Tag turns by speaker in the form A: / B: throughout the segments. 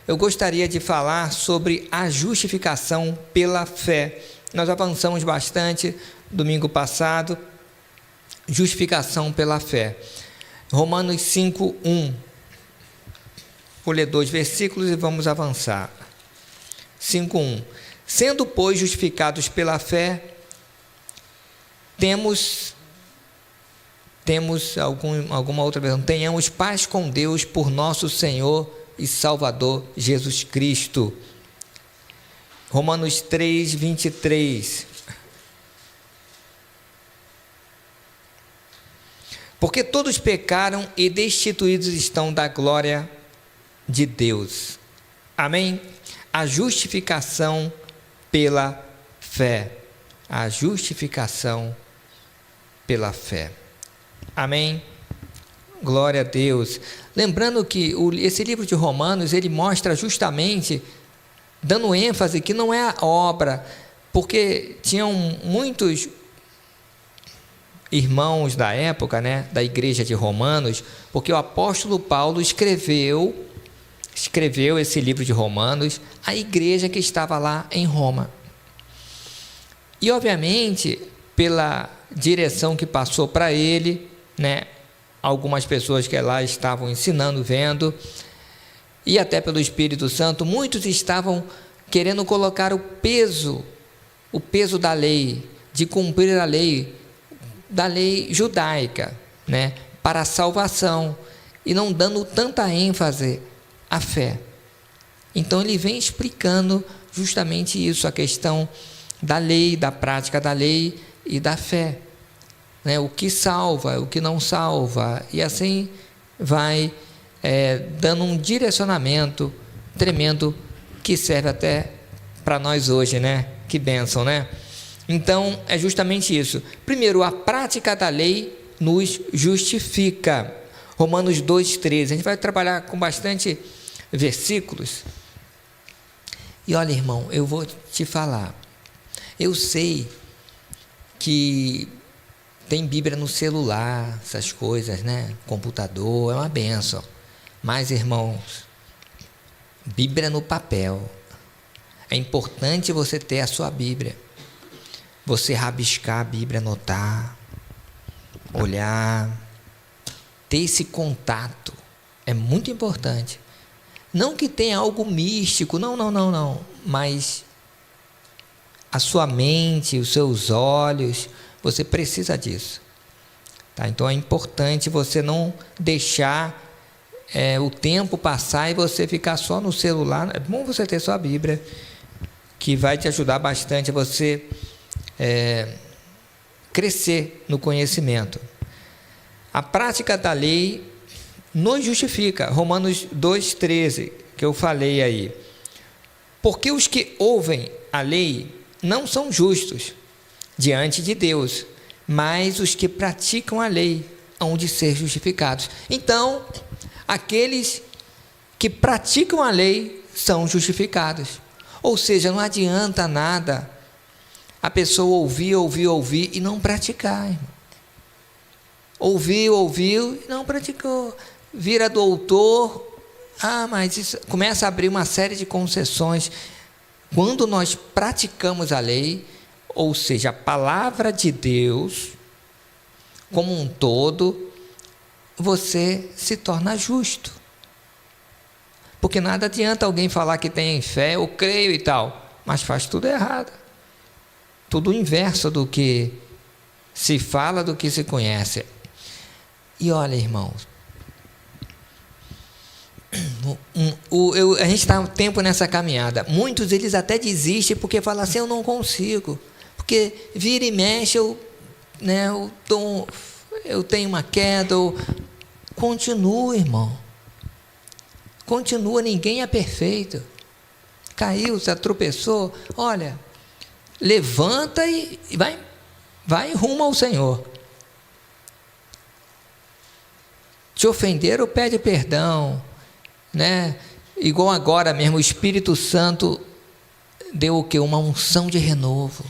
A: eu gostaria de falar sobre a justificação pela fé. Nós avançamos bastante domingo passado, justificação pela fé. Romanos 5:1. Vou ler 2 versículos e vamos avançar. 5:1. Sendo, pois, justificados pela fé, temos alguma outra versão, tenhamos paz com Deus por nosso Senhor e Salvador Jesus Cristo. Romanos 3:23. Porque todos pecaram e destituídos estão da glória de Deus. Amém? A justificação pela fé. A justificação pela fé. Amém? Glória a Deus. Lembrando que esse livro de Romanos, ele mostra justamente, dando ênfase que não é a obra, porque tinham muitos irmãos da época, né, da igreja de Romanos, porque o apóstolo Paulo escreveu esse livro de Romanos à igreja que estava lá em Roma. E obviamente, pela direção que passou para ele, né, algumas pessoas que lá estavam ensinando, vendo, e até pelo Espírito Santo, muitos estavam querendo colocar o peso da lei, de cumprir a lei, da lei judaica, né, para a salvação, e não dando tanta ênfase à fé. Então ele vem explicando justamente isso, a questão da lei, da prática da lei e da fé, né, o que salva, o que não salva, e assim vai dando um direcionamento tremendo, que serve até para nós hoje, né? Que bênção, né? Então, é justamente isso. Primeiro, a prática da lei nos justifica. Romanos 2:13. A gente vai trabalhar com bastante versículos. E olha, irmão, eu vou te falar. Eu sei que tem Bíblia no celular, essas coisas, né? Computador, é uma bênção. Mas, irmãos, Bíblia no papel. É importante você ter a sua Bíblia. Você rabiscar a Bíblia, anotar, olhar, ter esse contato. É muito importante. Não que tenha algo místico, não. Mas a sua mente, os seus olhos, você precisa disso. Tá? Então é importante você não deixar o tempo passar e você ficar só no celular. É bom você ter sua Bíblia, que vai te ajudar bastante a você crescer no conhecimento. A prática da lei nos justifica. Romanos 2:13, que eu falei aí. Porque os que ouvem a lei não são justos diante de Deus, mas os que praticam a lei hão de ser justificados. Então, aqueles que praticam a lei são justificados. Ou seja, não adianta nada a pessoa ouvir e não praticar, irmão. Ouviu e não praticou. Vira doutor, mas isso começa a abrir uma série de concessões. Quando nós praticamos a lei, ou seja, a palavra de Deus, como um todo, você se torna justo. Porque nada adianta alguém falar que tem fé, eu creio e tal, mas faz tudo errado. Tudo o inverso do que se fala, do que se conhece. E olha, irmãos, a gente está um tempo nessa caminhada. Muitos eles até desistem porque falam assim, eu não consigo. Porque vira e mexe, eu tenho uma queda. Continua, irmão. Continua, ninguém é perfeito. Caiu, se tropeçou, olha, levanta e vai rumo ao Senhor. Te ofenderam, pede perdão, né? Igual agora mesmo, o Espírito Santo deu o quê? Uma unção de renovo.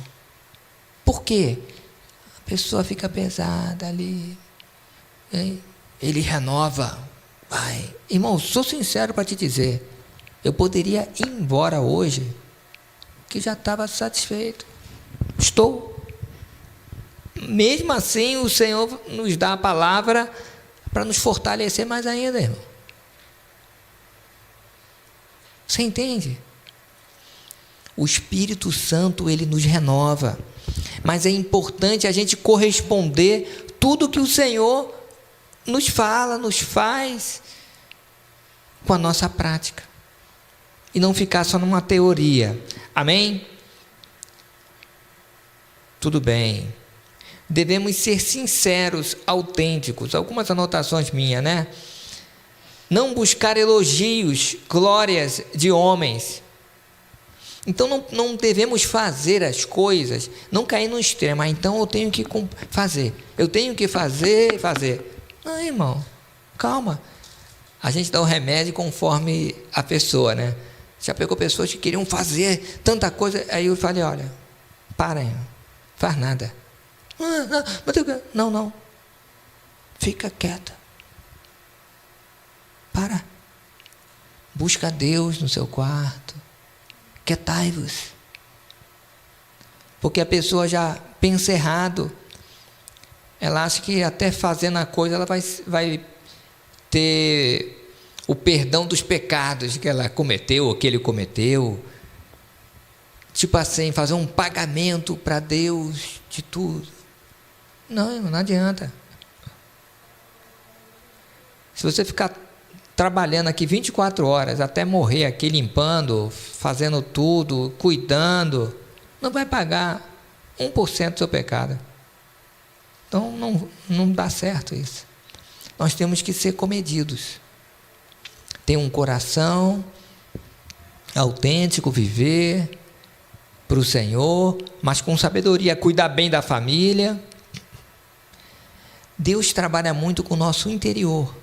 A: Por quê? A pessoa fica pesada ali, hein? Ele renova. Vai. Irmão, sou sincero para te dizer, Eu poderia ir embora hoje, que já estava satisfeito. Estou. Mesmo assim, o Senhor nos dá a palavra para nos fortalecer mais ainda, irmão. Você entende? O Espírito Santo, ele nos renova. Mas é importante a gente corresponder tudo que o Senhor nos fala, nos faz, com a nossa prática. E não ficar só numa teoria. Amém? Tudo bem. Devemos ser sinceros, autênticos. Algumas anotações minhas, né? Não buscar elogios, glórias de homens. Então não devemos fazer as coisas, não cair no extremo. Então eu tenho que fazer. Eu tenho que fazer. Não, irmão, calma. A gente dá o remédio conforme a pessoa, né? Já pegou pessoas que queriam fazer tanta coisa, aí eu falei, olha, para, faz nada. Não. Fica quieta. Para. Busca Deus no seu quarto. Quietai-vos. Porque a pessoa já pensa errado. Ela acha que até fazendo a coisa ela vai ter o perdão dos pecados que ela cometeu ou que ele cometeu. Tipo assim, fazer um pagamento para Deus de tudo. Não adianta. Se você ficar trabalhando aqui 24 horas, até morrer aqui limpando, fazendo tudo, cuidando, não vai pagar 1% do seu pecado. Então não dá certo isso. Nós temos que ser comedidos. Ter um coração autêntico, viver para o Senhor, mas com sabedoria, cuidar bem da família. Deus trabalha muito com o nosso interior.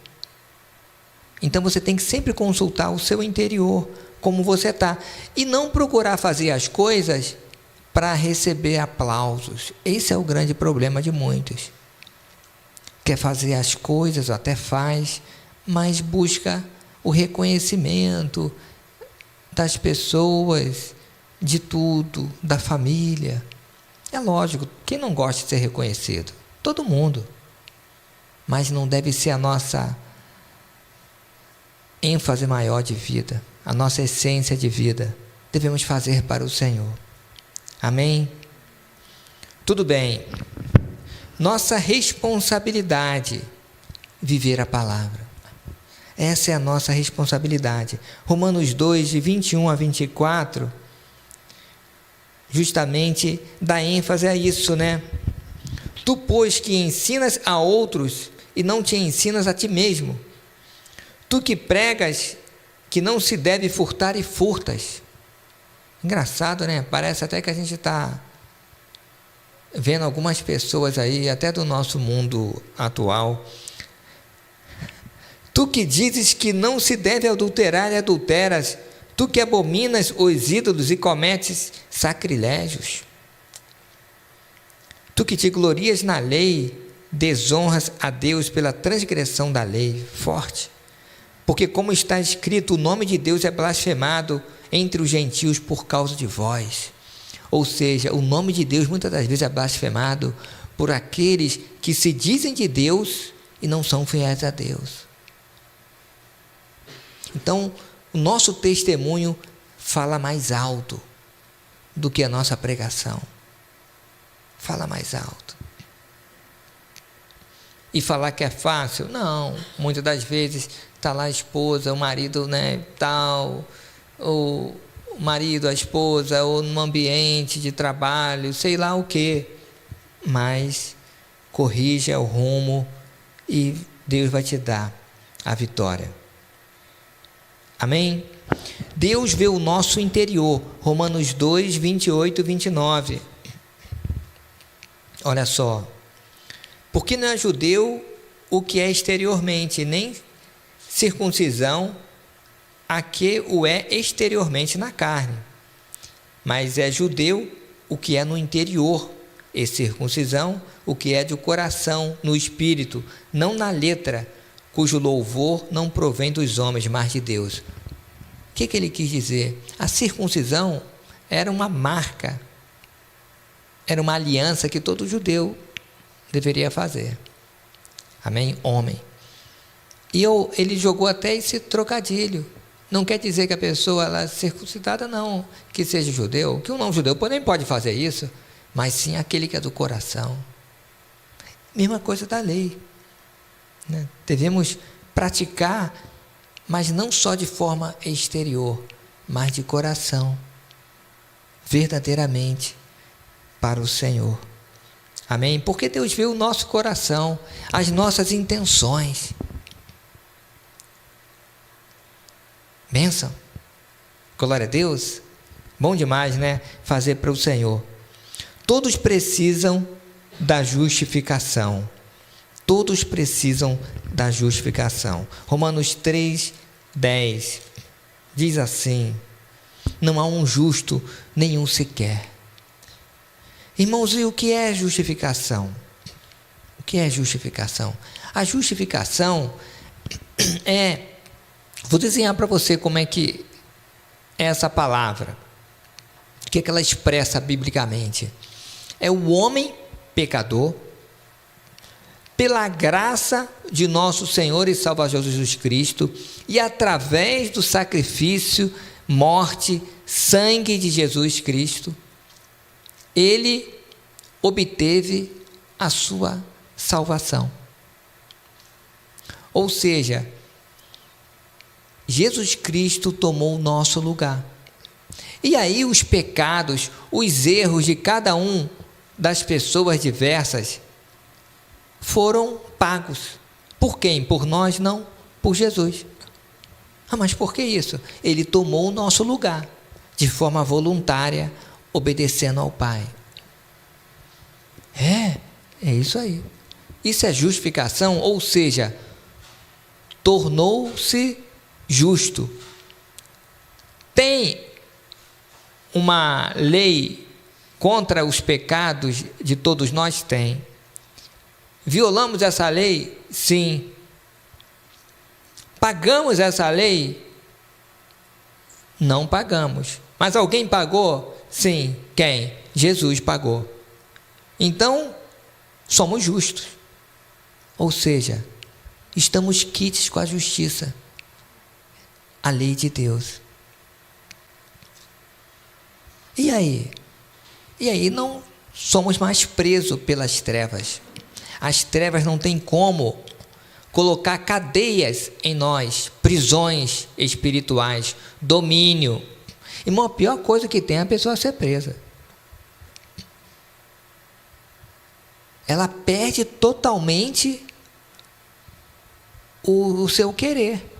A: Então você tem que sempre consultar o seu interior, como você está, e não procurar fazer as coisas para receber aplausos. Esse é o grande problema de muitos. Quer fazer as coisas, até faz, mas busca o reconhecimento das pessoas, de tudo, da família. É lógico, quem não gosta de ser reconhecido? Todo mundo. Mas não deve ser a nossa ênfase maior de vida, a nossa essência de vida. Devemos fazer para o Senhor. Amém? Tudo bem. Nossa responsabilidade, viver a palavra. Essa é a nossa responsabilidade. Romanos 2, de 21 a 24, justamente dá ênfase a isso, né? Tu, pois, que ensinas a outros e não te ensinas a ti mesmo. Tu que pregas que não se deve furtar e furtas. Engraçado, né? Parece até que a gente está vendo algumas pessoas aí, até do nosso mundo atual. Tu que dizes que não se deve adulterar e adulteras. Tu que abominas os ídolos e cometes sacrilégios. Tu que te glorias na lei, desonras a Deus pela transgressão da lei. Forte. Porque como está escrito, o nome de Deus é blasfemado entre os gentios por causa de vós. Ou seja, o nome de Deus muitas das vezes é blasfemado por aqueles que se dizem de Deus e não são fiéis a Deus. Então, o nosso testemunho fala mais alto do que a nossa pregação. Fala mais alto. E falar que é fácil? Não. Muitas das vezes está lá a esposa, o marido, né, tal, ou o marido, a esposa, ou num ambiente de trabalho, sei lá o quê. Mas corrija o rumo e Deus vai te dar a vitória. Amém? Deus vê o nosso interior. Romanos 2, 28 e 29. Olha só. Porque não é judeu o que é exteriormente, nem circuncisão a que o é exteriormente na carne. Mas é judeu o que é no interior, e circuncisão o que é do coração, no espírito, não na letra, cujo louvor não provém dos homens, mas de Deus. que ele quis dizer? A circuncisão era uma marca, era uma aliança que todo judeu deveria fazer. Amém? Homem. E ele jogou até esse trocadilho. Não quer dizer que a pessoa ela é circuncidada, não, que seja judeu, que um não judeu nem pode fazer isso, mas sim aquele que é do coração. Mesma coisa da lei, né? Devemos praticar, mas não só de forma exterior, mas de coração, verdadeiramente para o Senhor. Amém? Porque Deus vê o nosso coração, as nossas intenções. Bênção. Glória a Deus. Bom demais, né? Fazer para o Senhor. Todos precisam da justificação. Todos precisam da justificação. Romanos 3:10 diz assim: não há um justo, nenhum sequer. Irmãos, e o que é justificação? O que é justificação? A justificação é... Vou desenhar para você como é que é essa palavra. O que é que ela expressa biblicamente? É o homem pecador, pela graça de nosso Senhor e Salvador Jesus Cristo, e através do sacrifício, morte, sangue de Jesus Cristo, ele obteve a sua salvação. Ou seja, Jesus Cristo tomou o nosso lugar. E aí os pecados, os erros de cada um das pessoas diversas foram pagos. Por quem? Por nós? Não, por Jesus. Mas por que isso? Ele tomou o nosso lugar, de forma voluntária, obedecendo ao Pai. É isso aí. Isso é justificação, ou seja, tornou-se justo. Tem uma lei contra os pecados de todos nós? Tem. Violamos essa lei? Sim. Pagamos essa lei? Não pagamos. Mas alguém pagou? Sim. Quem? Jesus pagou. Então, somos justos. Ou seja, estamos quites com a justiça, a lei de Deus. E aí? E aí não somos mais presos pelas trevas. As trevas não têm como colocar cadeias em nós, prisões espirituais, domínio. Irmão, a pior coisa que tem é a pessoa ser presa. Ela perde totalmente o seu querer.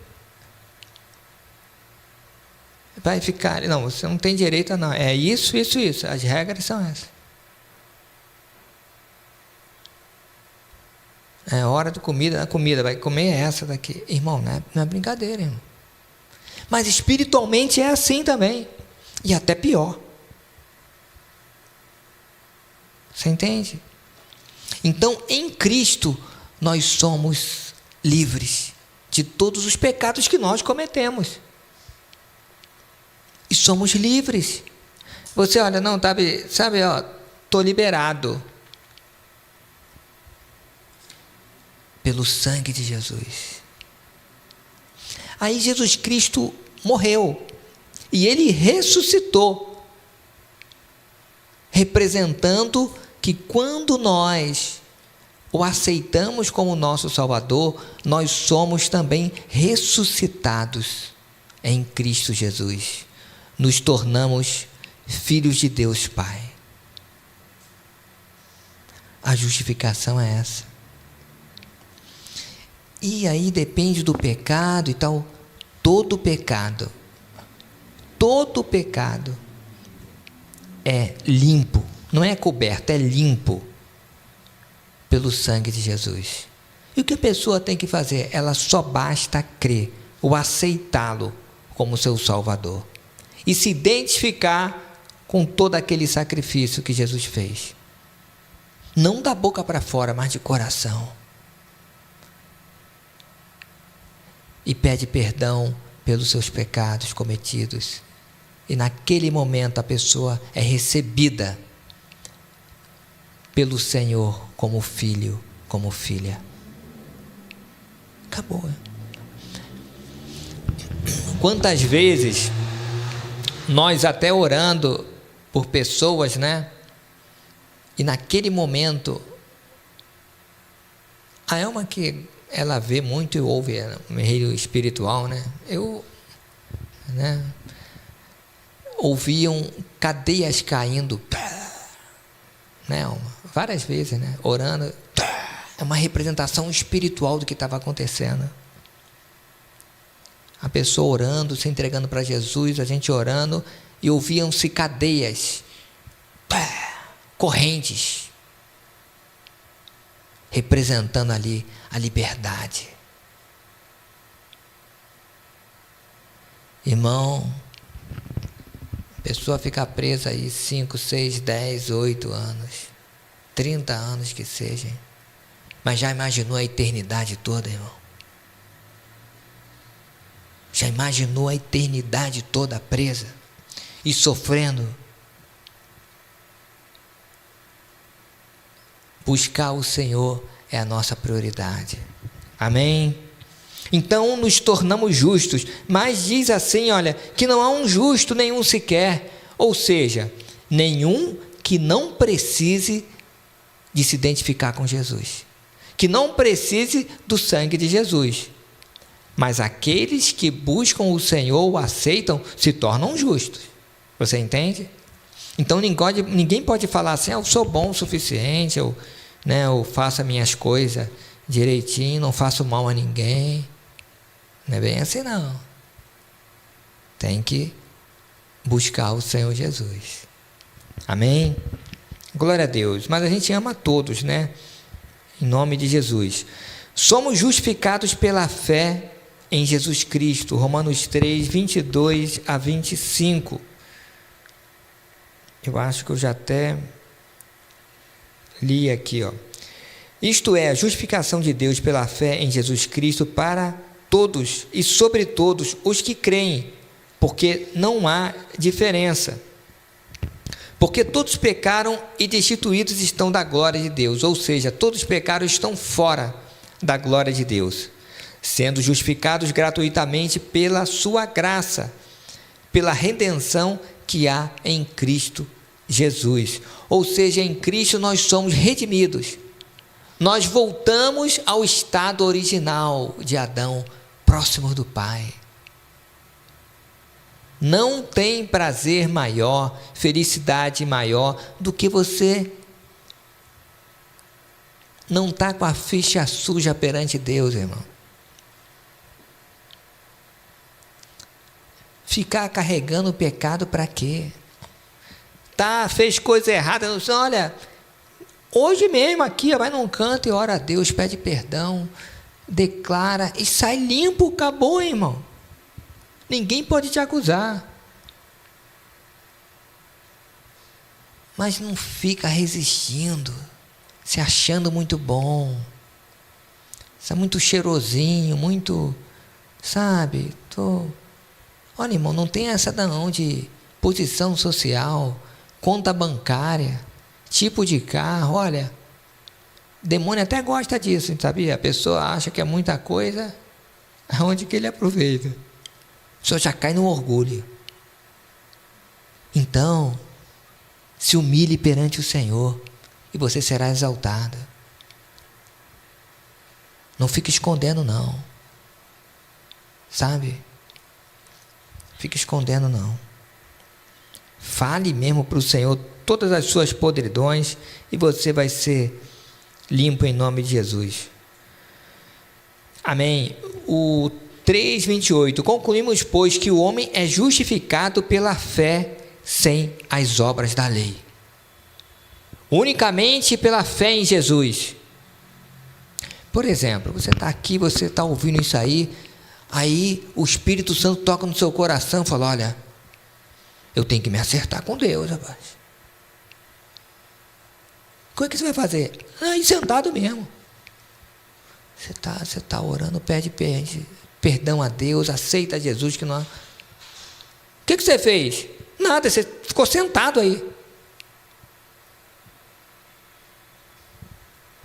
A: Vai ficar, não, você não tem direito a não. É isso. As regras são essas. É hora de comida, a comida vai comer essa daqui. Irmão, não é brincadeira, irmão. Mas espiritualmente é assim também. E até pior. Você entende? Então, em Cristo, nós somos livres de todos os pecados que nós cometemos. E somos livres. Você olha, não, sabe, estou liberado pelo sangue de Jesus. Aí Jesus Cristo morreu e ele ressuscitou, representando que quando nós o aceitamos como nosso Salvador, nós somos também ressuscitados em Cristo Jesus. Nos tornamos filhos de Deus Pai. A justificação é essa. E aí depende do pecado e tal. Todo pecado é limpo. Não é coberto, é limpo pelo sangue de Jesus. E o que a pessoa tem que fazer? Ela só basta crer ou aceitá-lo como seu Salvador. E se identificar com todo aquele sacrifício que Jesus fez. Não da boca para fora, mas de coração. E pede perdão pelos seus pecados cometidos. E naquele momento a pessoa é recebida pelo Senhor como filho, como filha. Acabou. Quantas vezes nós até orando por pessoas, né? E naquele momento, a Elma que ela vê muito e ouve no meio espiritual, né? Ouviam cadeias caindo, né, Elma? Várias vezes, né? Orando, é uma representação espiritual do que estava acontecendo. A pessoa orando, se entregando para Jesus, a gente orando, e ouviam-se cadeias, correntes, representando ali a liberdade. Irmão, a pessoa fica presa aí 5, 6, 10, 8 anos, 30 anos que seja, mas já imaginou a eternidade toda, irmão? Já imaginou a eternidade toda presa e sofrendo? Buscar o Senhor é a nossa prioridade. Amém? Então nos tornamos justos, mas diz assim, olha, que não há um justo nenhum sequer, ou seja, nenhum que não precise de se identificar com Jesus, que não precise do sangue de Jesus. Mas aqueles que buscam o Senhor, o aceitam, se tornam justos. Você entende? Então ninguém pode falar assim, eu sou bom o suficiente, eu faço as minhas coisas direitinho, não faço mal a ninguém. Não é bem assim não. Tem que buscar o Senhor Jesus. Amém? Glória a Deus. Mas a gente ama todos, né? Em nome de Jesus. Somos justificados pela fé em Jesus Cristo. Romanos 3, 22 a 25. Eu acho que eu já até li aqui, ó. Isto é, a justificação de Deus pela fé em Jesus Cristo para todos e sobre todos os que creem, porque não há diferença. Porque todos pecaram e destituídos estão da glória de Deus, ou seja, todos pecaram e estão fora da glória de Deus, sendo justificados gratuitamente pela sua graça, pela redenção que há em Cristo Jesus. Ou seja, em Cristo nós somos redimidos. Nós voltamos ao estado original de Adão, próximos do Pai. Não tem prazer maior, felicidade maior do que você não estar com a ficha suja perante Deus, irmão. Ficar carregando o pecado para quê? Fez coisa errada, olha, hoje mesmo aqui, vai num canto e ora a Deus, pede perdão, declara e sai limpo, acabou, irmão. Ninguém pode te acusar. Mas não fica resistindo, se achando muito bom, é muito cheirosinho, muito, sabe? Olha, irmão, não tem essa não de posição social, conta bancária, tipo de carro. Olha, demônio até gosta disso, sabia? A pessoa acha que é muita coisa, aonde que ele aproveita? A pessoa já cai no orgulho. Então, se humilhe perante o Senhor e você será exaltado. Não fique escondendo não, sabe? Fique escondendo não. Fale mesmo para o Senhor todas as suas podridões e você vai ser limpo em nome de Jesus. Amém. O 3:28. Concluímos, pois, que o homem é justificado pela fé sem as obras da lei. Unicamente pela fé em Jesus. Por exemplo, você está aqui, você está ouvindo isso aí o Espírito Santo toca no seu coração e fala, olha, eu tenho que me acertar com Deus, rapaz. Como é que você vai fazer? Aí sentado mesmo. Você tá orando, pede perdão a Deus, aceita Jesus que não. O que você fez? Nada, você ficou sentado aí.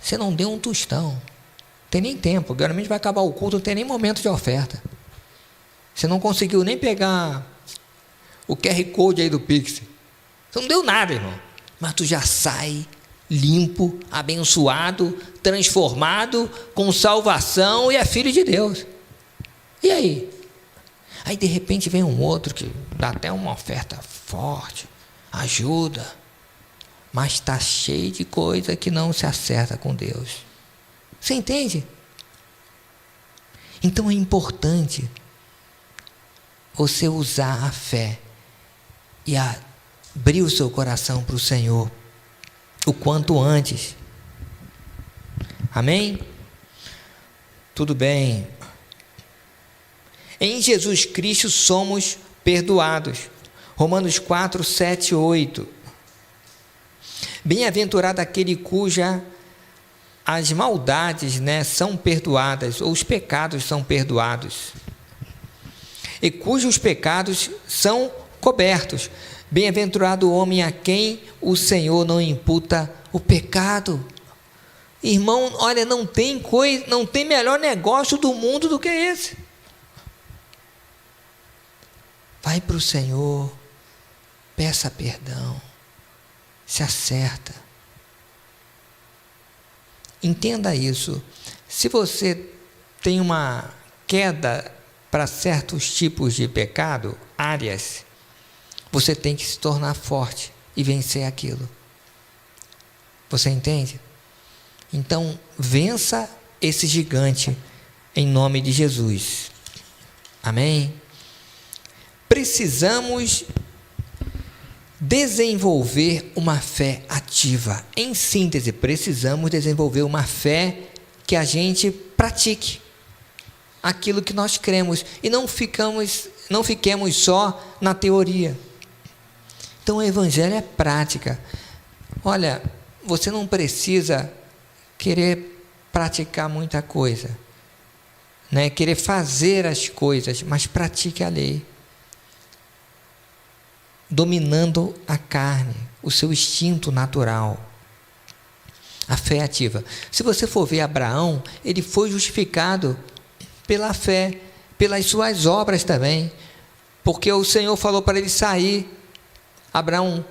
A: Você não deu um tostão. Não tem nem tempo. Geralmente vai acabar o culto, não tem nem momento de oferta. Você não conseguiu nem pegar o QR Code aí do Pix. Você não deu nada, irmão. Mas tu já sai limpo, abençoado, transformado, com salvação e é filho de Deus. E aí? Aí de repente vem um outro que dá até uma oferta forte, ajuda, mas está cheio de coisa que não se acerta com Deus. Você entende? Então é importante você usar a fé e abrir o seu coração para o Senhor o quanto antes. Amém? Tudo bem. Em Jesus Cristo somos perdoados. Romanos 4, 7, 8. Bem-aventurado aquele cuja as maldades, são perdoadas, ou os pecados são perdoados, e cujos pecados são cobertos. Bem-aventurado o homem a quem o Senhor não imputa o pecado. Irmão, olha, não tem melhor negócio do mundo do que esse. Vai para o Senhor, peça perdão, se acerta. Entenda isso. Se você tem uma queda para certos tipos de pecado, áreas, você tem que se tornar forte e vencer aquilo. Você entende? Então, vença esse gigante em nome de Jesus. Amém? Precisamos desenvolver uma fé ativa. Em síntese, precisamos desenvolver uma fé que a gente pratique aquilo que nós cremos e não fiquemos só na teoria. Então o evangelho é prática. Olha, você não precisa querer praticar muita coisa, querer fazer as coisas, mas pratique a lei, dominando a carne, o seu instinto natural. A fé ativa. Se você for ver Abraão, ele foi justificado pela fé, pelas suas obras também, porque o Senhor falou para ele sair. Abraão,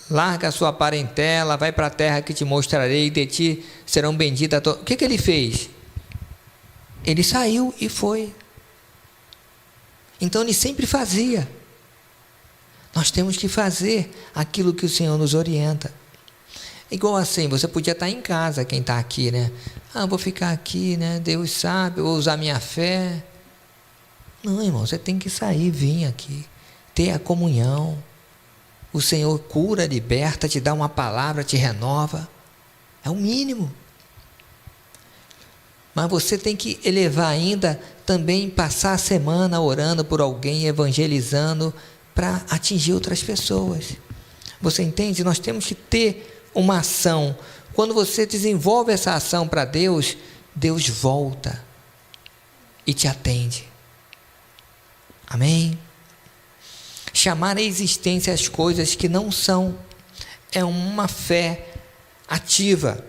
A: larga a sua parentela, vai para a terra que te mostrarei, e de ti serão benditas. O que ele fez? Ele saiu e foi. Então ele sempre fazia. Nós temos que fazer aquilo que o Senhor nos orienta. Igual assim, você podia estar em casa, quem está aqui, vou ficar aqui, Deus sabe, vou usar minha fé. Não, irmão, você tem que sair, vir aqui, ter a comunhão. O Senhor cura, liberta, te dá uma palavra, te renova. É o mínimo. Mas você tem que elevar ainda, também passar a semana orando por alguém, evangelizando, para atingir outras pessoas. Você entende? Nós temos que ter uma ação. Quando você desenvolve essa ação para Deus, Deus volta e te atende. Amém? Chamar à existência as coisas que não são é uma fé ativa,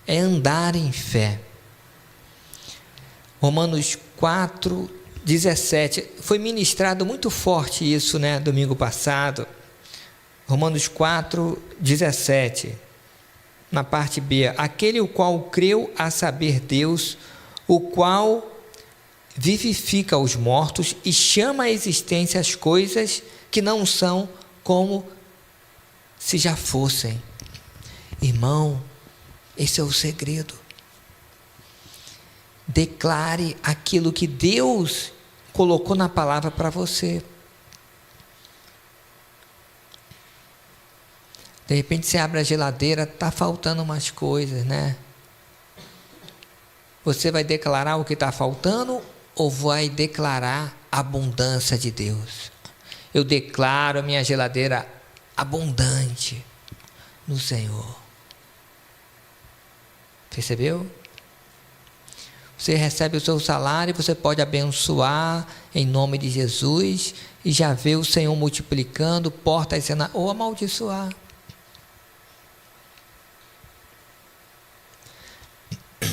A: é andar em fé. Romanos 4, 17, foi ministrado muito forte isso, domingo passado. Romanos 4, 17, na parte B, aquele o qual creu, a saber Deus, o qual vivifica os mortos e chama à existência as coisas que não são como se já fossem. Irmão, esse é o segredo. Declare aquilo que Deus colocou na palavra para você. De repente você abre a geladeira, está faltando umas coisas, Você vai declarar o que está faltando ou vai declarar a abundância de Deus? Eu declaro a minha geladeira abundante no Senhor. Percebeu? Você recebe o seu salário, você pode abençoar em nome de Jesus e já vê o Senhor multiplicando, portas sendo, ou amaldiçoar.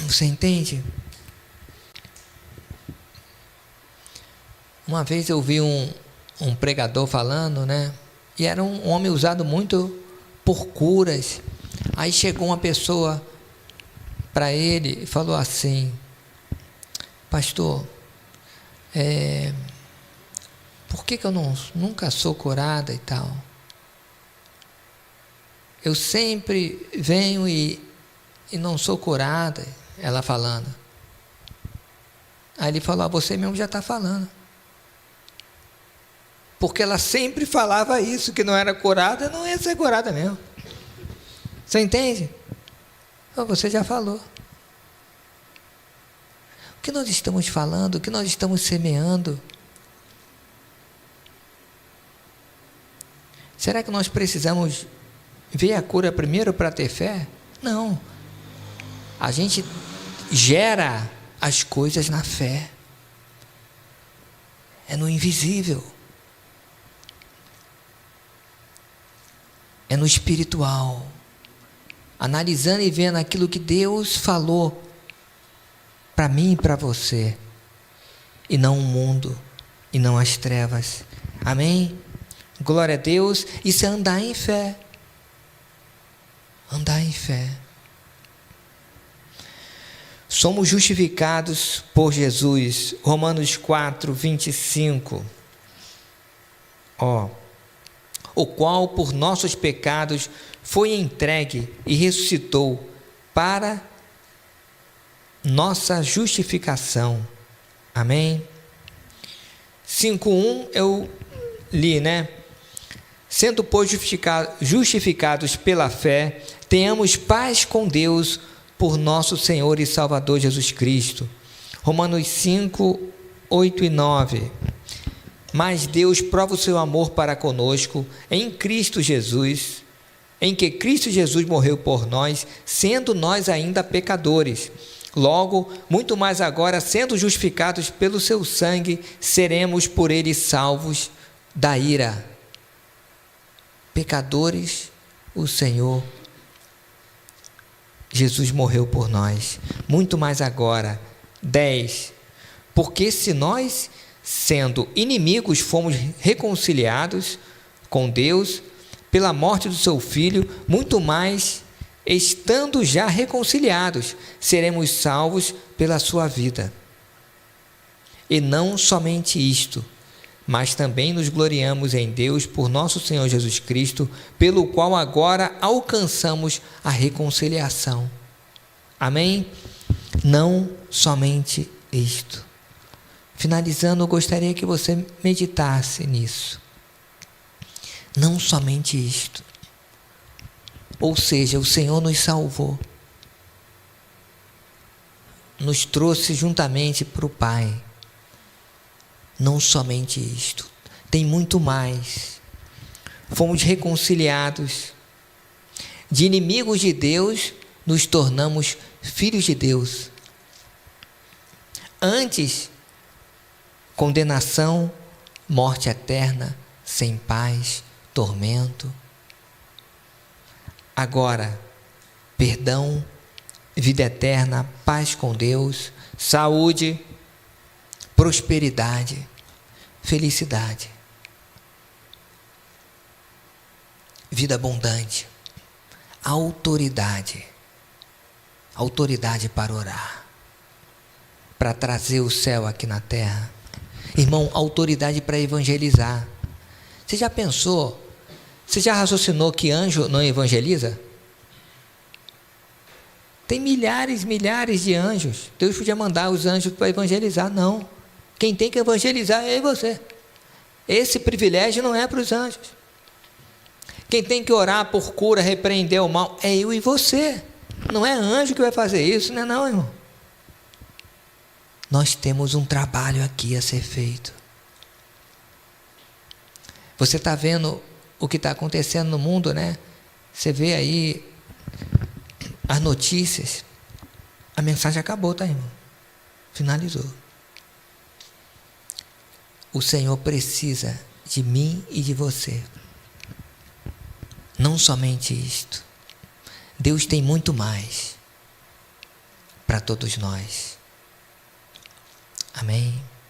A: Você entende? Uma vez eu vi um pregador falando, né? E era um homem usado muito por curas. Aí chegou uma pessoa para ele e falou assim: pastor, por que eu nunca sou curada e tal? Eu sempre venho e não sou curada. Ela falando. Aí ele falou: você mesmo já está falando. Porque ela sempre falava isso, que não era curada, não ia ser curada mesmo. Você entende? Então, você já falou. O que nós estamos falando, o que nós estamos semeando? Será que nós precisamos ver a cura primeiro para ter fé? Não. A gente gera as coisas na fé. É no invisível. É no espiritual. Analisando e vendo aquilo que Deus falou para mim e para você. E não o mundo. E não as trevas. Amém? Glória a Deus. Isso é andar em fé. Andar em fé. Somos justificados por Jesus. Romanos 4, 25. O qual por nossos pecados foi entregue e ressuscitou para nossa justificação. Amém? 5:1 eu li, né? Sendo, pois, justificados pela fé, tenhamos paz com Deus por nosso Senhor e Salvador Jesus Cristo. Romanos 5, 8 e 9. Mas Deus prova o seu amor para conosco em Cristo Jesus, em que Cristo Jesus morreu por nós, sendo nós ainda pecadores. Logo, muito mais agora, sendo justificados pelo seu sangue, seremos por ele salvos da ira. Pecadores, o Senhor Jesus morreu por nós. Muito mais agora. 10. Porque se nós, sendo inimigos, fomos reconciliados com Deus pela morte do seu Filho, muito mais, estando já reconciliados, seremos salvos pela sua vida. E não somente isto, mas também nos gloriamos em Deus por nosso Senhor Jesus Cristo, pelo qual agora alcançamos a reconciliação. Amém? Não somente isto. Finalizando, eu gostaria que você meditasse nisso. Não somente isto. Ou seja, o Senhor nos salvou. Nos trouxe juntamente para o Pai. Não somente isto. Tem muito mais. Fomos reconciliados. De inimigos de Deus, nos tornamos filhos de Deus. Antes, condenação, morte eterna, sem paz, tormento. Agora, perdão, vida eterna, paz com Deus, saúde, prosperidade, felicidade, vida abundante, autoridade para orar, para trazer o céu aqui na terra. Irmão, autoridade para evangelizar. Você já pensou, você já raciocinou que anjo não evangeliza? Tem milhares de anjos. Deus podia mandar os anjos para evangelizar. Não. Quem tem que evangelizar é eu e você. Esse privilégio não é para os anjos. Quem tem que orar por cura, repreender o mal, é eu e você. Não é anjo que vai fazer isso, não é não, irmão. Nós temos um trabalho aqui a ser feito. Você está vendo o que está acontecendo no mundo, né? Você vê aí as notícias. A mensagem acabou, tá, irmão? Finalizou. O Senhor precisa de mim e de você. Não somente isto. Deus tem muito mais para todos nós. Amém?